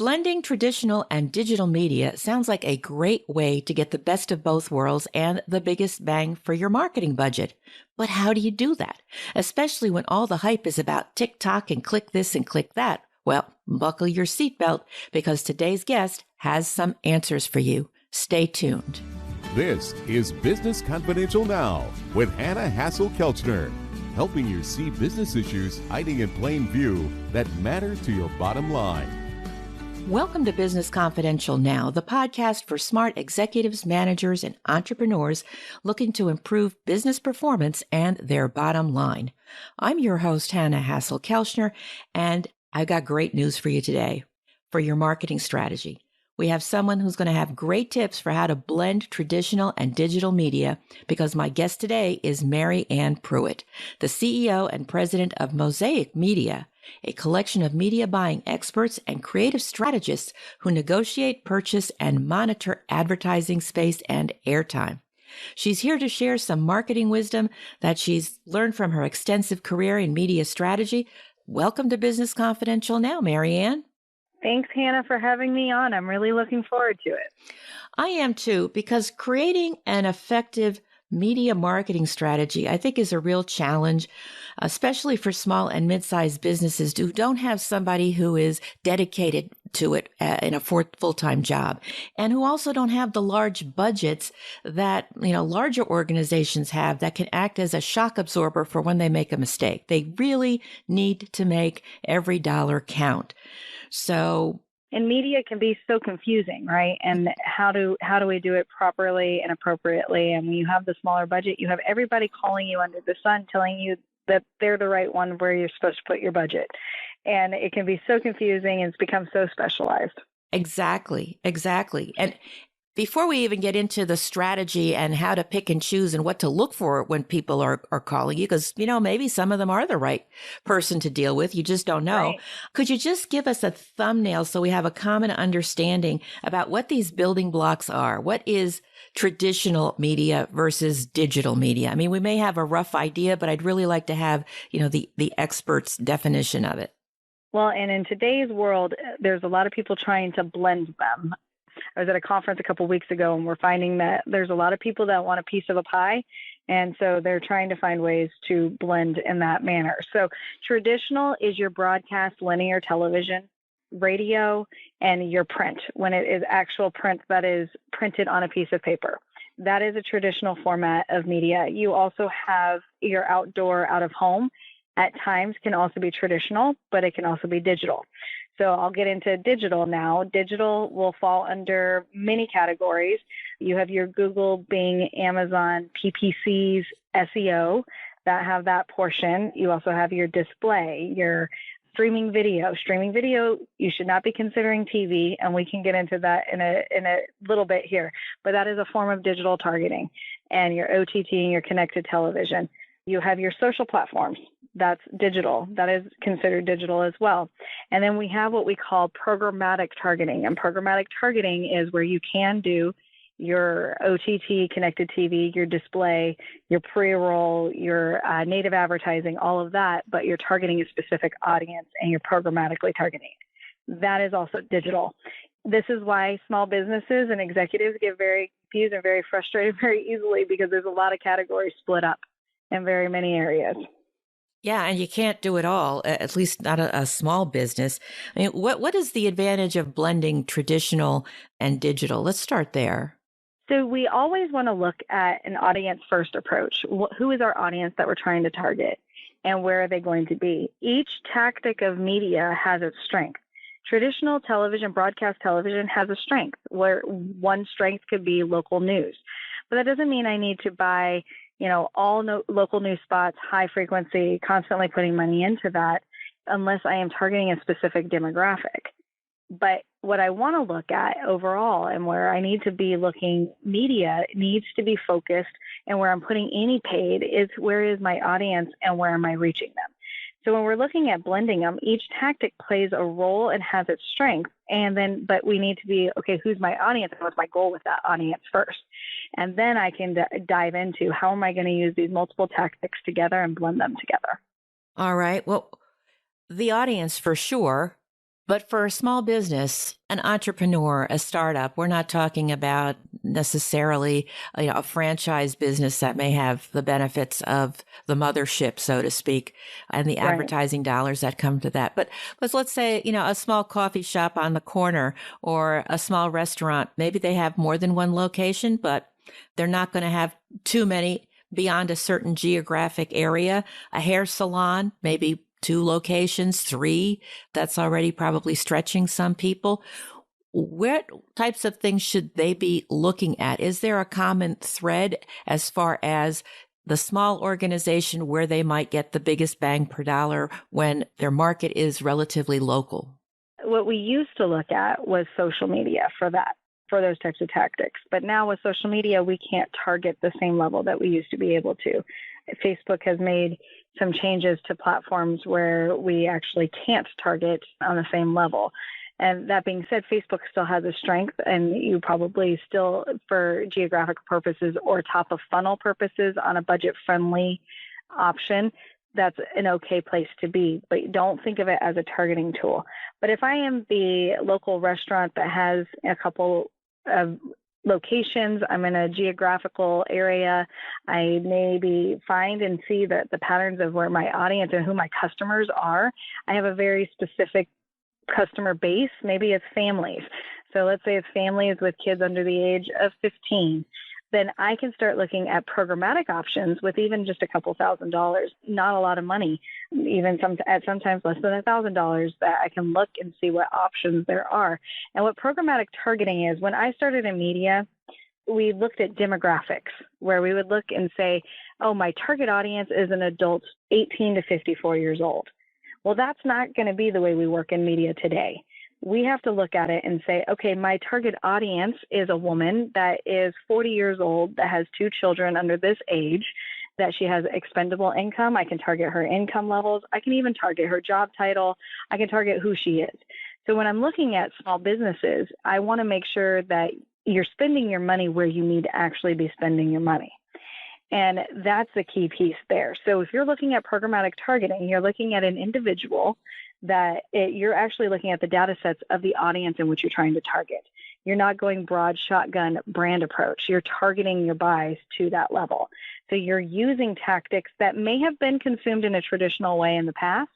Blending traditional and digital media sounds like a great way to get the best of both worlds and the biggest bang for your marketing budget. But how do you do that? Especially when all the hype is about TikTok and click this and click that. Well, buckle your seatbelt because today's guest has some answers for you. Stay tuned. This is Business Confidential Now with Hanna Hasl-Kelchner, helping you see business issues hiding in plain view that matter to your bottom line. Welcome to Business Confidential Now, the podcast for smart executives, managers, and entrepreneurs looking to improve business performance and their bottom line. I'm your host, Hanna Hasl-Kelchner, and I've got great news for you today for your marketing strategy. We have someone who's going to have great tips for how to blend traditional and digital media because my guest today is Mary Ann Pruitt, the CEO and president of Mosaic Media, a collection of media buying experts and creative strategists who negotiate, purchase, and monitor advertising space and airtime. She's here to share some marketing wisdom that she's learned from her extensive career in media strategy. Welcome to Business Confidential Now, Mary Ann. Thanks, Hannah, for having me on. I'm really looking forward to it. I am too, because creating an effective media marketing strategy, I think, is a real challenge, especially for small and mid-sized businesses who don't have somebody who is dedicated to it in a full-time job, and who also don't have the large budgets that, larger organizations have that can act as a shock absorber for when they make a mistake. They really need to make every dollar count. And media can be so confusing, right? And how do we do it properly and appropriately? And when you have the smaller budget, you have everybody calling you under the sun, telling you that they're the right one where you're supposed to put your budget. And it can be so confusing and it's become so specialized. Exactly. And before we even get into the strategy and how to pick and choose and what to look for when people are calling you, because, maybe some of them are the right person to deal with. You just don't know. Right. Could you just give us a thumbnail so we have a common understanding about what these building blocks are? What is traditional media versus digital media? I mean, we may have a rough idea, but I'd really like to have, the expert's definition of it. Well, and in today's world, there's a lot of people trying to blend them. I was at a conference a couple of weeks ago, and we're finding that there's a lot of people that want a piece of a pie, and so they're trying to find ways to blend in that manner. So traditional is your broadcast linear television, radio, and your print, when it is actual print that is printed on a piece of paper. That is a traditional format of media. You also have your outdoor, out of home. At times can also be traditional, but it can also be digital. So I'll get into digital now. Digital will fall under many categories. You have your Google, Bing, Amazon, PPCs, SEO that have that portion. You also have your display, your streaming video. Streaming video, you should not be considering TV, and we can get into that in a little bit here. But that is a form of digital targeting, and your OTT and your connected television. You have your social platforms. That's digital. That is considered digital as well. And then we have what we call programmatic targeting. And programmatic targeting is where you can do your OTT, connected TV, your display, your pre-roll, your native advertising, all of that, but you're targeting a specific audience and you're programmatically targeting. That is also digital. This is why small businesses and executives get very confused and very frustrated very easily because there's a lot of categories split up in very many areas. Yeah, and you can't do it all, at least not a small business. I mean, what is the advantage of blending traditional and digital? Let's start there. So we always want to look at an audience-first approach. Who is our audience that we're trying to target, and where are they going to be? Each tactic of media has its strength. Traditional television, broadcast television, has a strength, where one strength could be local news. But that doesn't mean I need to buy all local news spots, high frequency, constantly putting money into that, unless I am targeting a specific demographic. But what I want to look at overall, and where I need to be looking, media needs to be focused, and where I'm putting any paid is where is my audience and where am I reaching them. So when we're looking at blending them, each tactic plays a role and has its strength. But we need to be, okay, who's my audience and what's my goal with that audience first? And then I can dive into how am I going to use these multiple tactics together and blend them together. All right. Well, the audience for sure. But for a small business, an entrepreneur, a startup, we're not talking about necessarily a franchise business that may have the benefits of the mothership, so to speak, and the Right. advertising dollars that come to that. But let's say, a small coffee shop on the corner or a small restaurant, maybe they have more than one location, but they're not going to have too many beyond a certain geographic area. A hair salon, maybe 2 locations, 3, that's already probably stretching some people. What types of things should they be looking at? Is there a common thread as far as the small organization where they might get the biggest bang per dollar when their market is relatively local? What we used to look at was social media for those types of tactics. But now with social media, we can't target the same level that we used to be able to. Facebook has made some changes to platforms where we actually can't target on the same level. And that being said, Facebook still has a strength, and you probably still, for geographic purposes or top of funnel purposes on a budget friendly option, that's an okay place to be, but don't think of it as a targeting tool. But if I am the local restaurant that has a couple of locations, I'm in a geographical area, I maybe find and see the patterns of where my audience and who my customers are. I have a very specific customer base. Maybe it's families. So let's say it's families with kids under the age of 15. Then I can start looking at programmatic options with even just a couple $1,000s, not a lot of money, even sometimes less than $1,000, that I can look and see what options there are. And what programmatic targeting is, when I started in media, we looked at demographics where we would look and say, oh, my target audience is an adult 18 to 54 years old. Well, that's not going to be the way we work in media today. We have to look at it and say, okay, my target audience is a woman that is 40 years old, that has 2 children under this age, that she has expendable income. I can target her income levels. I can even target her job title. I can target who she is. So when I'm looking at small businesses, I want to make sure that you're spending your money where you need to actually be spending your money. And that's the key piece there. So if you're looking at programmatic targeting, you're looking at an individual you're actually looking at the data sets of the audience in which you're trying to target. You're not going broad shotgun brand approach. You're targeting your buys to that level. So you're using tactics that may have been consumed in a traditional way in the past,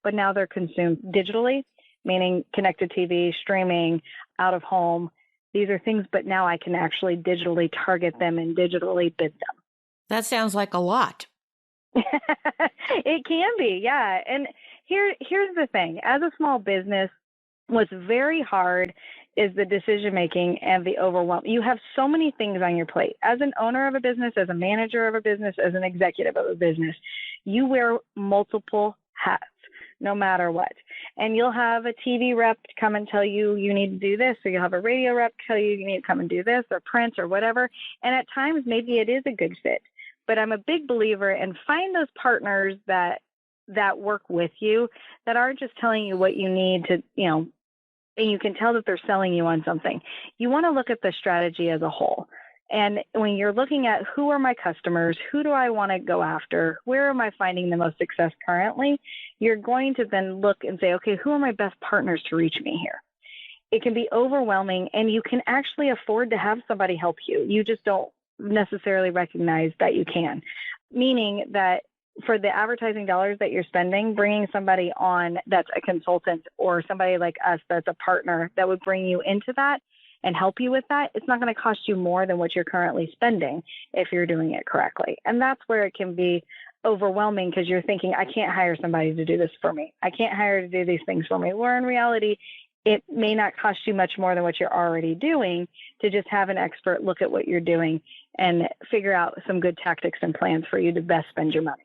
but now they're consumed digitally, meaning connected TV, streaming, out of home. These are things, but now I can actually digitally target them and digitally bid them. That sounds like a lot. It can be, yeah. And here's the thing. As a small business, what's very hard is the decision-making and the overwhelm. You have so many things on your plate. As an owner of a business, as a manager of a business, as an executive of a business, you wear multiple hats, no matter what. And you'll have a TV rep come and tell you you need to do this, or you'll have a radio rep tell you you need to come and do this, or print, or whatever. And at times, maybe it is a good fit. But I'm a big believer in find those partners that work with you, that aren't just telling you what you need to, and you can tell that they're selling you on something. You want to look at the strategy as a whole. And when you're looking at who are my customers, who do I want to go after, where am I finding the most success currently, you're going to then look and say, okay, who are my best partners to reach me here? It can be overwhelming, and you can actually afford to have somebody help you. You just don't necessarily recognize that you can, meaning that for the advertising dollars that you're spending, bringing somebody on that's a consultant or somebody like us that's a partner that would bring you into that and help you with that, it's not going to cost you more than what you're currently spending if you're doing it correctly. And that's where it can be overwhelming, because you're thinking, I can't hire somebody to do this for me. I can't hire to do these things for me. Where in reality, it may not cost you much more than what you're already doing to just have an expert look at what you're doing and figure out some good tactics and plans for you to best spend your money.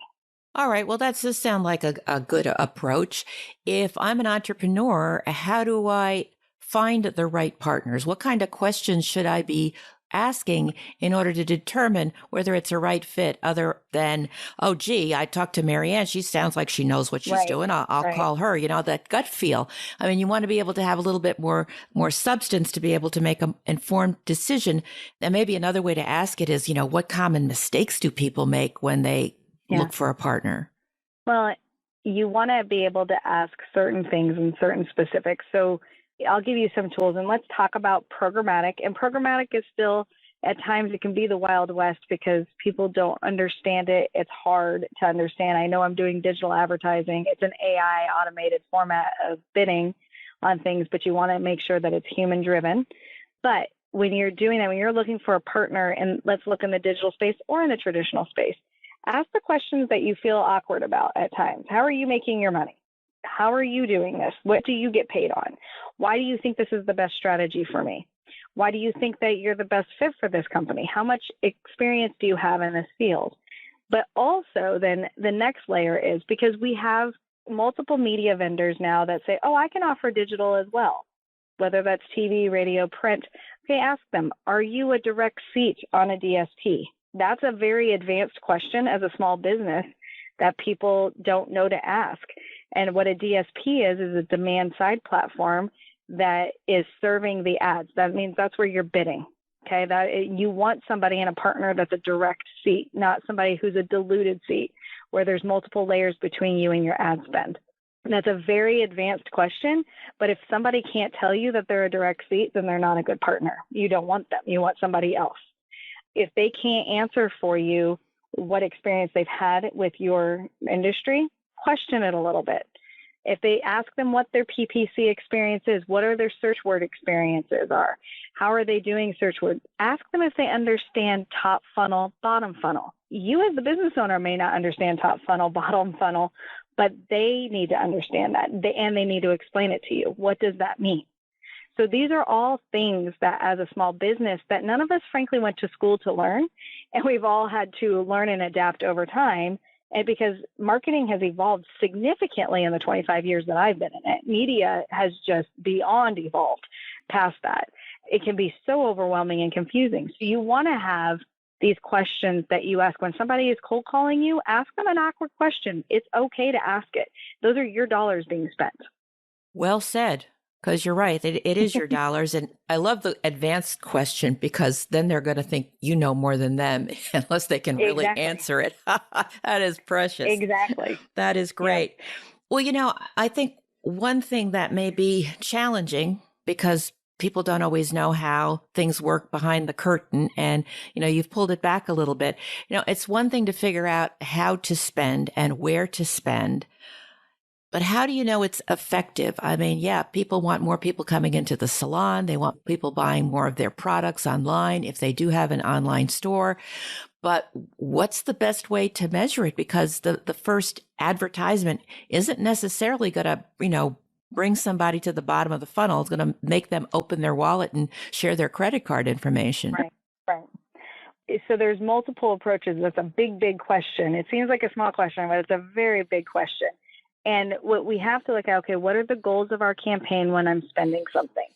All right. Well, that does sound like a good approach. If I'm an entrepreneur, how do I find the right partners? What kind of questions should I be asking in order to determine whether it's a right fit, other than, oh, gee, I talked to Marianne. She sounds like she knows what she's doing. I'll call her, that gut feel. I mean, you want to be able to have a little bit more substance to be able to make an informed decision. And maybe another way to ask it is, what common mistakes do people make when they look for a partner? Well, you want to be able to ask certain things and certain specifics. So I'll give you some tools, and let's talk about programmatic. And programmatic is still, at times, it can be the Wild West because people don't understand it. It's hard to understand. I know I'm doing digital advertising. It's an AI automated format of bidding on things, but you want to make sure that it's human driven. But when you're doing that, when you're looking for a partner, and let's look in the digital space or in the traditional space, ask the questions that you feel awkward about at times. How are you making your money? How are you doing this? What do you get paid on? Why do you think this is the best strategy for me? Why do you think that you're the best fit for this company? How much experience do you have in this field? But also then the next layer is, because we have multiple media vendors now that say, oh, I can offer digital as well, whether that's TV, radio, print. Okay, ask them, are you a direct seat on a DSP? That's a very advanced question as a small business that people don't know to ask. And what a DSP is a demand side platform that is serving the ads. That means that's where you're bidding. Okay, you want somebody in a partner that's a direct seat, not somebody who's a diluted seat where there's multiple layers between you and your ad spend. And that's a very advanced question, but if somebody can't tell you that they're a direct seat, then they're not a good partner. You don't want them. You want somebody else. If they can't answer for you what experience they've had with your industry, question it a little bit. If they ask them what their PPC experience is, what are their search word experiences are, how are they doing search words, ask them if they understand top funnel, bottom funnel. You as the business owner may not understand top funnel, bottom funnel, but they need to understand that, and they need to explain it to you. What does that mean? So these are all things that as a small business that none of us frankly went to school to learn, and we've all had to learn and adapt over time. And because marketing has evolved significantly in the 25 years that I've been in it, media has just beyond evolved past that. It can be so overwhelming and confusing. So you want to have these questions that you ask when somebody is cold calling you. Ask them an awkward question. It's okay to ask it. Those are your dollars being spent. Well said. Because you're right, it is your dollars. And I love the advanced question because then they're going to think you know more than them unless they can really answer it. That is precious. Exactly. That is great. Yeah. Well, I think one thing that may be challenging because people don't always know how things work behind the curtain. And, you've pulled it back a little bit. It's one thing to figure out how to spend and where to spend. But how do you know it's effective? I mean, yeah, people want more people coming into the salon. They want people buying more of their products online if they do have an online store. But what's the best way to measure it? Because the first advertisement isn't necessarily going to, bring somebody to the bottom of the funnel. It's going to make them open their wallet and share their credit card information. Right. So there's multiple approaches. That's a big, big question. It seems like a small question, but it's a very big question. And what we have to look at, okay, what are the goals of our campaign when I'm spending something?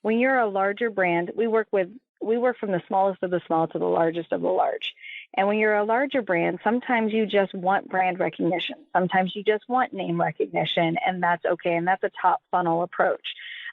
When you're a larger brand, we work from the smallest of the small to the largest of the large. And when you're a larger brand, sometimes you just want brand recognition. Sometimes you just want name recognition, and that's okay. And that's a top funnel approach.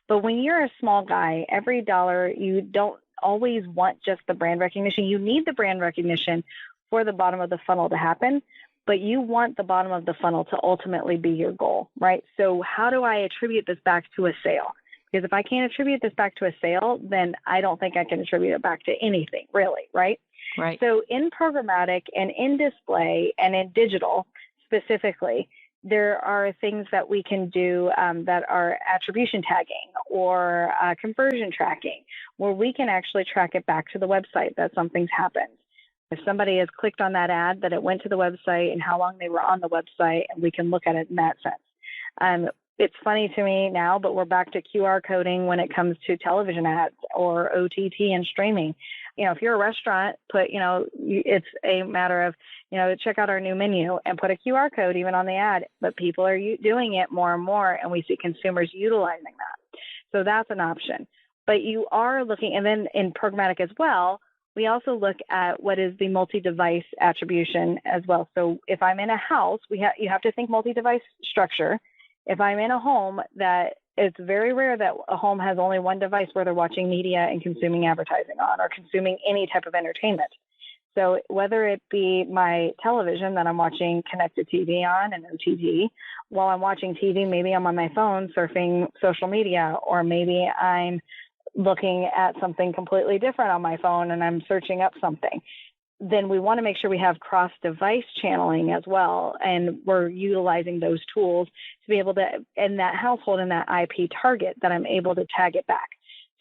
But when you're a small guy, every dollar, you don't always want just the brand recognition. You need the brand recognition for the bottom of the funnel to happen. But you want the bottom of the funnel to ultimately be your goal, right? So how do I attribute this back to a sale? Because if I can't attribute this back to a sale, then I don't think I can attribute it back to anything, really, right? Right. So in programmatic and in display and in digital specifically, there are things that we can do that are attribution tagging or conversion tracking, where we can actually track it back to the website that something's happened. If somebody has clicked on that ad, that it went to the website and how long they were on the website, and we can look at it in that sense. It's funny to me now, but we're back to QR coding when it comes to television ads or OTT and streaming. If you're a restaurant, it's a matter of, check out our new menu and put a QR code even on the ad. But people are doing it more and more, and we see consumers utilizing that. So that's an option. But you are looking, and then in programmatic as well, we also look at what is the multi-device attribution as well. So if I'm in a house, you have to think multi-device structure. If I'm in a home, that it's very rare that a home has only one device where they're watching media and consuming advertising on or consuming any type of entertainment. So whether it be my television that I'm watching connected TV on and OTT, while I'm watching TV, maybe I'm on my phone surfing social media, or maybe I'm looking at something completely different on my phone and I'm searching up something. Then we want to make sure we have cross-device channeling as well. And we're utilizing those tools to be able to, in that household, in that IP target, that I'm able to tag it back.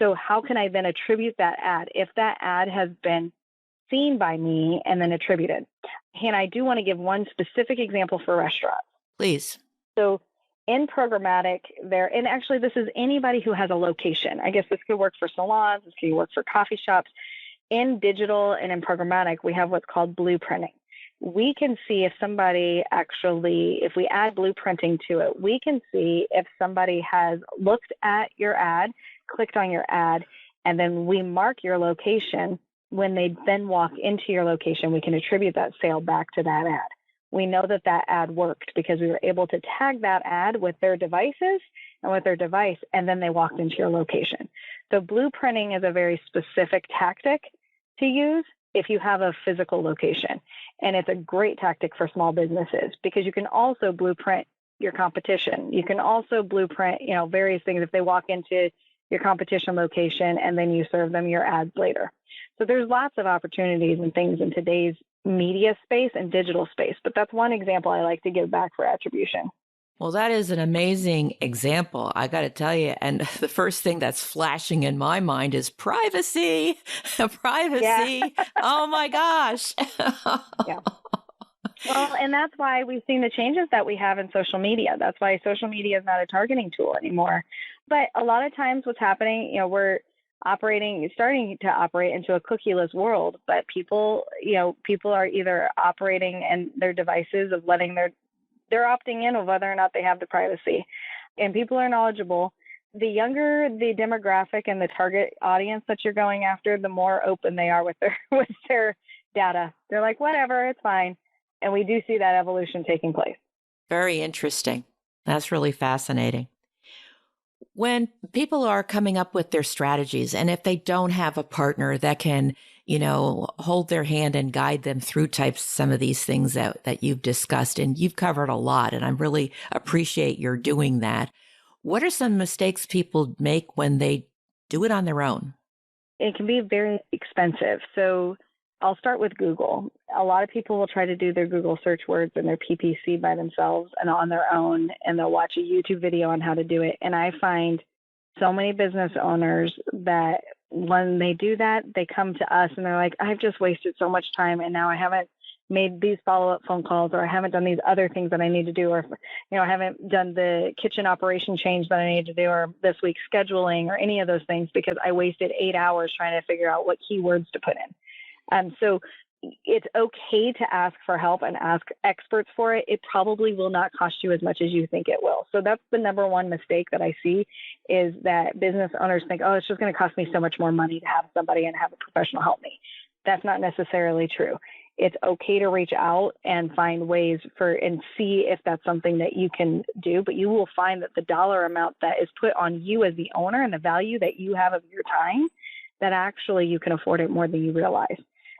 So how can I then attribute that ad if that ad has been seen by me and then attributed? And I do want to give one specific example for restaurants. Please. So in programmatic there, and actually this is anybody who has a location. I guess this could work for salons, this could work for coffee shops. In digital and in programmatic, we have what's called blueprinting. We can see if somebody actually, if we add blueprinting to it, we can see if somebody has looked at your ad, clicked on your ad, and then we mark your location. When they then walk into your location, we can attribute that sale back to that ad. We know that that ad worked because we were able to tag that ad with their devices and with their device, and then they walked into your location. So blueprinting is a very specific tactic to use if you have a physical location. And it's a great tactic for small businesses because you can also blueprint your competition. You can also blueprint, various things if they walk into your competition location and then you serve them your ads later. So there's lots of opportunities and things in today's media space and digital space, but that's one example I like to give back for attribution. Well, that is an amazing example, I got to tell you. And the first thing that's flashing in my mind is privacy. Privacy. Yeah. Oh, my gosh. Yeah. Well, and that's why we've seen the changes that we have in social media. That's why social media is not a targeting tool anymore. But a lot of times what's happening, we're starting to operate into a cookieless world, but people are either operating in their devices of letting they're opting in of whether or not they have the privacy. And people are knowledgeable. The younger the demographic and the target audience that you're going after, the more open they are with their data. They're like, whatever, it's fine. And we do see that evolution taking place. Very interesting. That's really fascinating. When people are coming up with their strategies, and if they don't have a partner that can, hold their hand and guide them through some of these things that you've discussed, and you've covered a lot, and I really appreciate your doing that. What are some mistakes people make when they do it on their own? It can be very expensive. So I'll start with Google. A lot of people will try to do their Google search words and their PPC by themselves and on their own, and they'll watch a YouTube video on how to do it. And I find so many business owners that when they do that, they come to us and they're like, I've just wasted so much time, and now I haven't made these follow-up phone calls, or I haven't done these other things that I need to do, or I haven't done the kitchen operation change that I need to do, or this week's scheduling, or any of those things, because I wasted 8 hours trying to figure out what keywords to put in. So it's okay to ask for help and ask experts for it. It probably will not cost you as much as you think it will. So that's the number one mistake that I see, is that business owners think, oh, it's just going to cost me so much more money to have somebody and have a professional help me. That's not necessarily true. It's okay to reach out and find ways and see if that's something that you can do, but you will find that the dollar amount that is put on you as the owner and the value that you have of your time, that actually you can afford it more than you realize.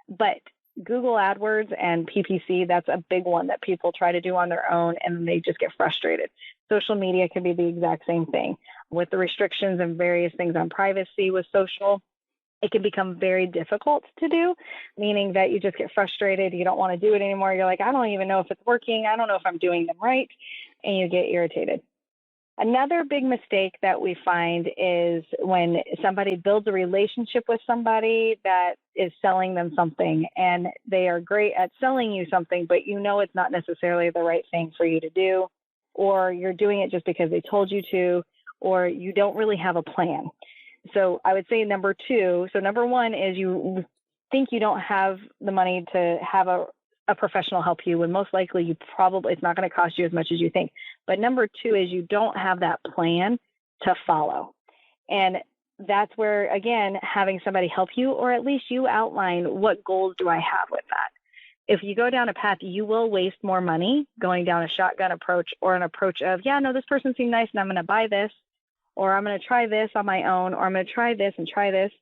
But Google AdWords and PPC, that's a big one that people try to do on their own, and they just get frustrated. Social media can be the exact same thing. With the restrictions and various things on privacy with social, it can become very difficult to do, meaning that you just get frustrated. You don't want to do it anymore. You're like, I don't even know if it's working. I don't know if I'm doing them right. And you get irritated. Another big mistake that we find is when somebody builds a relationship with somebody that is selling them something, and they are great at selling you something, but it's not necessarily the right thing for you to do, or you're doing it just because they told you to, or you don't really have a plan. So I would say number one is you think you don't have the money to have a professional help you, when most likely it's not going to cost you as much as you think. But number two is you don't have that plan to follow. And that's where, again, having somebody help you, or at least you outline, what goals do I have with that? If you go down a path, you will waste more money going down a shotgun approach, or an approach of, this person seemed nice and I'm going to buy this, or I'm going to try this on my own, or I'm going to try this and try this.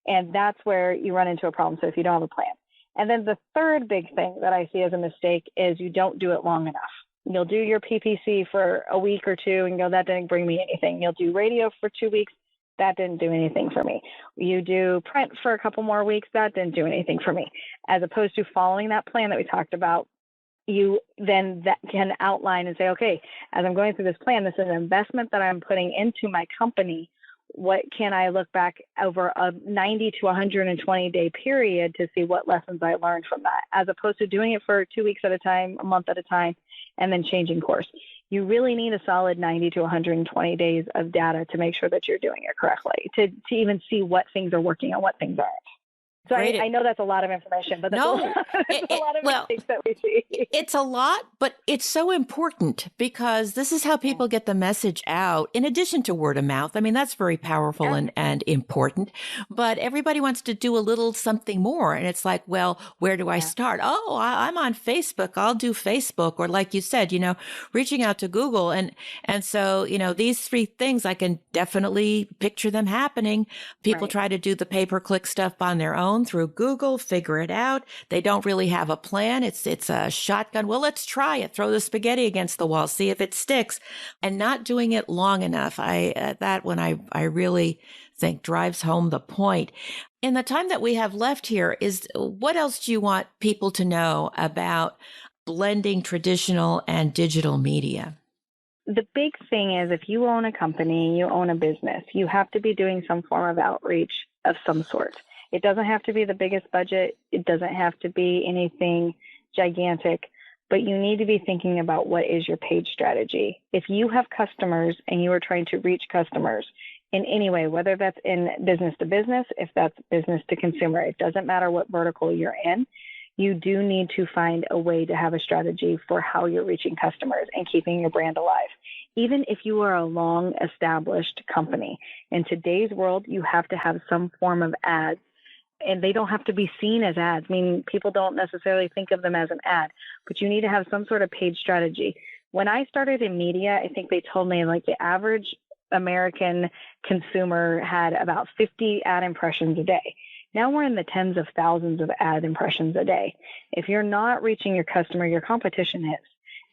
And that's where you run into a problem. So if you don't have a plan. And then the third big thing that I see as a mistake is you don't do it long enough. You'll do your PPC for a week or two and go, that didn't bring me anything. You'll do radio for 2 weeks. That didn't do anything for me. You do print for a couple more weeks. That didn't do anything for me. As opposed to following that plan that we talked about, you then that can outline and say, okay, as I'm going through this plan, this is an investment that I'm putting into my company. What can I look back over a 90 to 120 day period to see what lessons I learned from that, as opposed to doing it for 2 weeks at a time, a month at a time, and then changing course. You really need a solid 90 to 120 days of data to make sure that you're doing it correctly, to even see what things are working and what things aren't. So I know that's a lot of information, but that's a lot of mistakes that we see. It's a lot, but it's so important because this is how people get the message out, in addition to word of mouth. I mean, that's very powerful and important, but everybody wants to do a little something more. And it's like, well, where do I start? Oh, I'm on Facebook. I'll do Facebook. Or like you said, reaching out to Google. And so, these three things, I can definitely picture them happening. People try to do the pay-per-click stuff on their own through Google, figure it out. They don't really have a plan. It's a shotgun. Well, let's try it. Throw the spaghetti against the wall, see if it sticks, and not doing it long enough. I really think drives home the point. In the time that we have left here, what else do you want people to know about blending traditional and digital media? The big thing is, if you own a company, you own a business, you have to be doing some form of outreach of some sort. It doesn't have to be the biggest budget. It doesn't have to be anything gigantic, but you need to be thinking about what is your page strategy. If you have customers and you are trying to reach customers in any way, whether that's in business to business, if that's business to consumer, it doesn't matter what vertical you're in, you do need to find a way to have a strategy for how you're reaching customers and keeping your brand alive. Even if you are a long established company, in today's world, you have to have some form of ads. And they don't have to be seen as ads. I mean, people don't necessarily think of them as an ad, but you need to have some sort of paid strategy. When I started in media, I think they told me like the average American consumer had about 50 ad impressions a day. Now we're in the tens of thousands of ad impressions a day. If you're not reaching your customer, your competition is.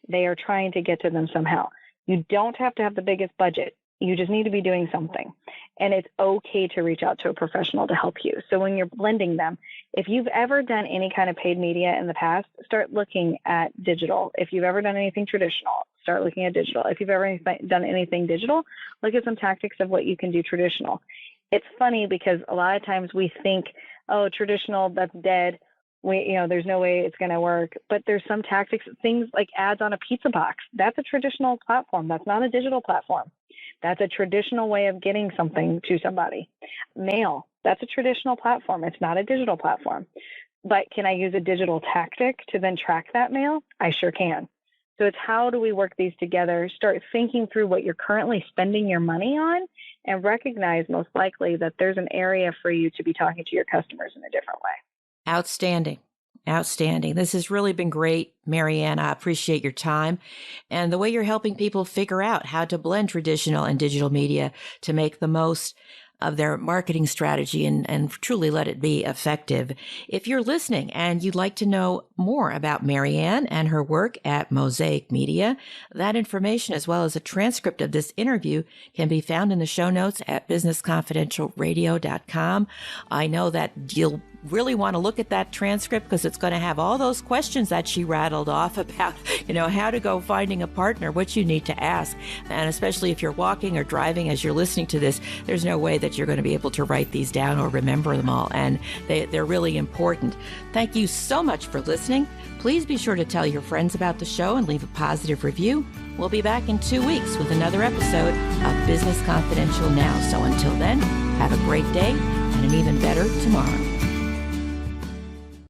They are trying to get to them somehow. You don't have to have the biggest budget. You just need to be doing something. And it's okay to reach out to a professional to help you. So when you're blending them, if you've ever done any kind of paid media in the past, start looking at digital. If you've ever done anything traditional, start looking at digital. If you've ever done anything digital, look at some tactics of what you can do traditional. It's funny because a lot of times we think, oh, traditional, that's dead. There's no way it's going to work. But there's some tactics, things like ads on a pizza box. That's a traditional platform. That's not a digital platform. That's a traditional way of getting something to somebody. Mail, that's a traditional platform. It's not a digital platform. But can I use a digital tactic to then track that mail? I sure can. So it's how do we work these together? Start thinking through what you're currently spending your money on and recognize most likely that there's an area for you to be talking to your customers in a different way. Outstanding. This has really been great, Marianne. I appreciate your time and the way you're helping people figure out how to blend traditional and digital media to make the most of their marketing strategy and truly let it be effective. If you're listening and you'd like to know more about Marianne and her work at Mosaic Media, that information as well as a transcript of this interview can be found in the show notes at businessconfidentialradio.com. I know that you'll really want to look at that transcript because it's going to have all those questions that she rattled off about, how to go finding a partner, what you need to ask. And especially if you're walking or driving as you're listening to this, there's no way that you're going to be able to write these down or remember them all. And they're really important. Thank you so much for listening. Please be sure to tell your friends about the show and leave a positive review. We'll be back in 2 weeks with another episode of Business Confidential Now. So until then, have a great day and an even better tomorrow.